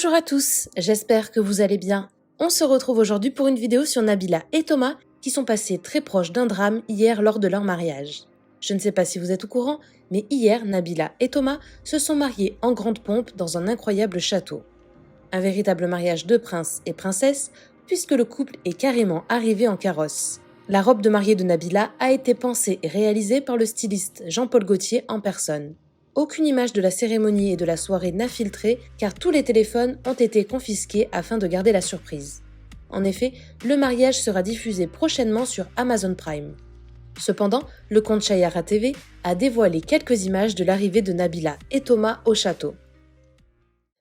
Bonjour à tous, j'espère que vous allez bien. On se retrouve aujourd'hui pour une vidéo sur Nabila et Thomas qui sont passés très proches d'un drame hier lors de leur mariage. Je ne sais pas si vous êtes au courant, mais hier Nabila et Thomas se sont mariés en grande pompe dans un incroyable château. Un véritable mariage de prince et princesse puisque le couple est carrément arrivé en carrosse. La robe de mariée de Nabila a été pensée et réalisée par le styliste Jean-Paul Gaultier en personne. Aucune image de la cérémonie et de la soirée n'a filtré car tous les téléphones ont été confisqués afin de garder la surprise. En effet, le mariage sera diffusé prochainement sur Amazon Prime. Cependant, le compte Chayara TV a dévoilé quelques images de l'arrivée de Nabila et Thomas au château.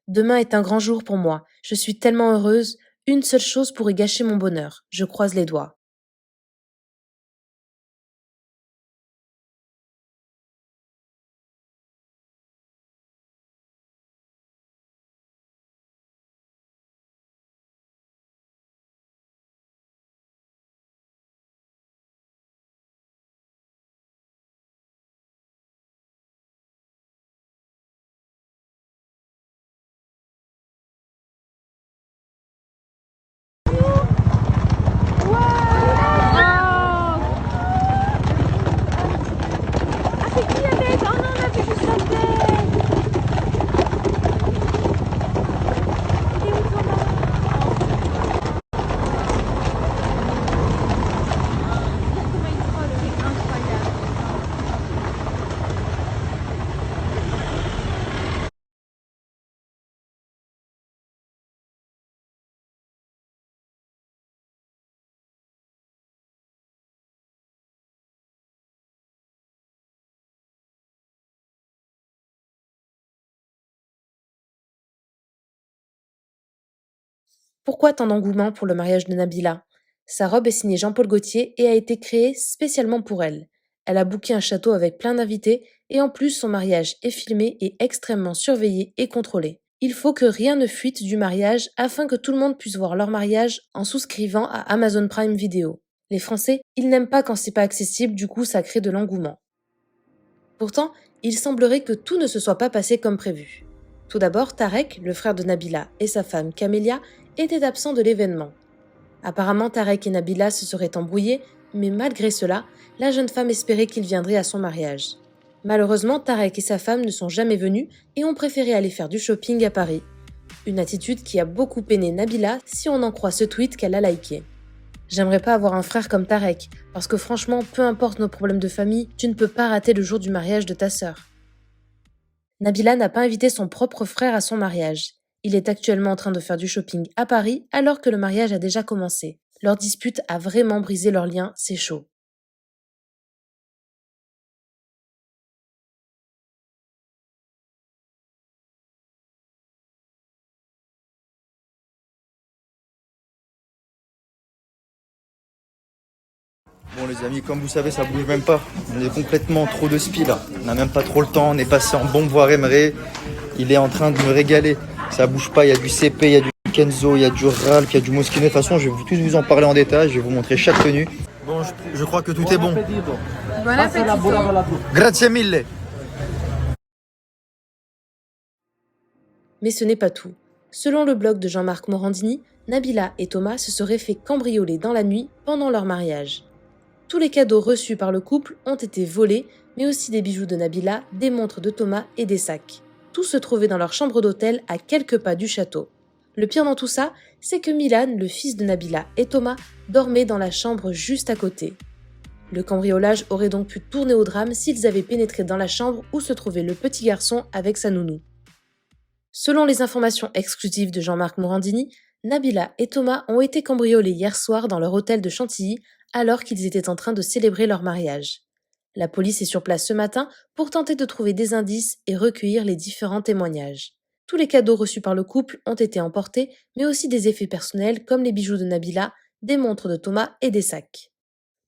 Demain est un grand jour pour moi, je suis tellement heureuse, une seule chose pourrait gâcher mon bonheur, je croise les doigts. Pourquoi tant d'engouement pour le mariage de Nabila? Sa robe est signée Jean-Paul Gaultier et a été créée spécialement pour elle. Elle a booké un château avec plein d'invités et en plus son mariage est filmé et extrêmement surveillé et contrôlé. Il faut que rien ne fuite du mariage afin que tout le monde puisse voir leur mariage en souscrivant à Amazon Prime Video. Les Français, ils n'aiment pas quand c'est pas accessible, du coup ça crée de l'engouement. Pourtant, il semblerait que tout ne se soit pas passé comme prévu. Tout d'abord, Tarek, le frère de Nabila et sa femme Camélia, étaient absents de l'événement. Apparemment, Tarek et Nabila se seraient embrouillés, mais malgré cela, la jeune femme espérait qu'il viendrait à son mariage. Malheureusement, Tarek et sa femme ne sont jamais venus et ont préféré aller faire du shopping à Paris. Une attitude qui a beaucoup peiné Nabila si on en croit ce tweet qu'elle a liké. J'aimerais pas avoir un frère comme Tarek, parce que franchement, peu importe nos problèmes de famille, tu ne peux pas rater le jour du mariage de ta sœur. Nabila n'a pas invité son propre frère à son mariage. Il est actuellement en train de faire du shopping à Paris alors que le mariage a déjà commencé. Leur dispute a vraiment brisé leur lien, c'est chaud. Bon les amis, comme vous savez, ça bouge même pas. On est complètement trop de spi là. On n'a même pas trop le temps. On est passé en bombe voir Emery. Il est en train de me régaler. Ça bouge pas. Il y a du CP, il y a du Kenzo, il y a du Ralph, il y a du Moschino. De toute façon, je vais tous vous en parler en détail. Je vais vous montrer chaque tenue. Bon, je crois que tout est bon. Bon appétit. Grazie mille. Mais ce n'est pas tout. Selon le blog de Jean-Marc Morandini, Nabila et Thomas se seraient fait cambrioler dans la nuit pendant leur mariage. Tous les cadeaux reçus par le couple ont été volés, mais aussi des bijoux de Nabila, des montres de Thomas et des sacs. Tout se trouvait dans leur chambre d'hôtel à quelques pas du château. Le pire dans tout ça, c'est que Milan, le fils de Nabila et Thomas, dormait dans la chambre juste à côté. Le cambriolage aurait donc pu tourner au drame s'ils avaient pénétré dans la chambre où se trouvait le petit garçon avec sa nounou. Selon les informations exclusives de Jean-Marc Morandini, Nabila et Thomas ont été cambriolés hier soir dans leur hôtel de Chantilly alors qu'ils étaient en train de célébrer leur mariage. La police est sur place ce matin pour tenter de trouver des indices et recueillir les différents témoignages. Tous les cadeaux reçus par le couple ont été emportés, mais aussi des effets personnels comme les bijoux de Nabila, des montres de Thomas et des sacs.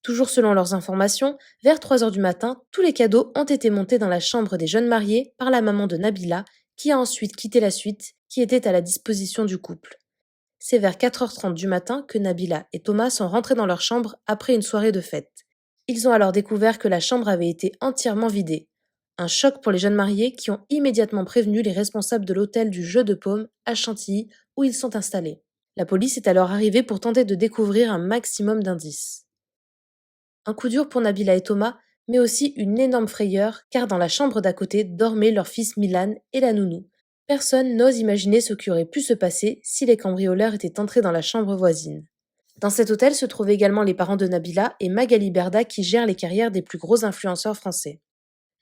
Toujours selon leurs informations, vers 3 heures du matin, tous les cadeaux ont été montés dans la chambre des jeunes mariés par la maman de Nabila, qui a ensuite quitté la suite, qui était à la disposition du couple. C'est vers 4h30 du matin que Nabila et Thomas sont rentrés dans leur chambre après une soirée de fête. Ils ont alors découvert que la chambre avait été entièrement vidée. Un choc pour les jeunes mariés qui ont immédiatement prévenu les responsables de l'hôtel du Jeu de Paume à Chantilly où ils sont installés. La police est alors arrivée pour tenter de découvrir un maximum d'indices. Un coup dur pour Nabila et Thomas, mais aussi une énorme frayeur car dans la chambre d'à côté dormaient leur fils Milan et la nounou. Personne n'ose imaginer ce qui aurait pu se passer si les cambrioleurs étaient entrés dans la chambre voisine. Dans cet hôtel se trouvaient également les parents de Nabila et Magali Berda qui gèrent les carrières des plus gros influenceurs français.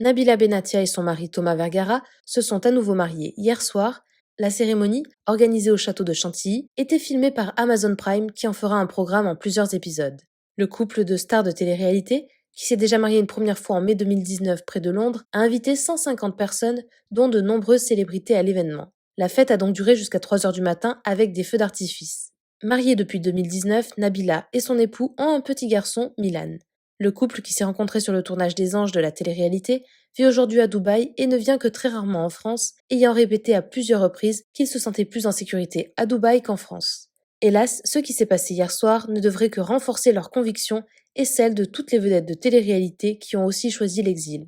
Nabila Benatia et son mari Thomas Vergara se sont à nouveau mariés hier soir. La cérémonie, organisée au château de Chantilly, était filmée par Amazon Prime qui en fera un programme en plusieurs épisodes. Le couple de stars de télé-réalité, qui s'est déjà marié une première fois en mai 2019 près de Londres, a invité 150 personnes, dont de nombreuses célébrités à l'événement. La fête a donc duré jusqu'à 3 heures du matin avec des feux d'artifice. Mariée depuis 2019, Nabila et son époux ont un petit garçon, Milan. Le couple qui s'est rencontré sur le tournage des Anges de la télé-réalité vit aujourd'hui à Dubaï et ne vient que très rarement en France, ayant répété à plusieurs reprises qu'il se sentait plus en sécurité à Dubaï qu'en France. Hélas, ce qui s'est passé hier soir ne devrait que renforcer leur conviction et celle de toutes les vedettes de télé-réalité qui ont aussi choisi l'exil.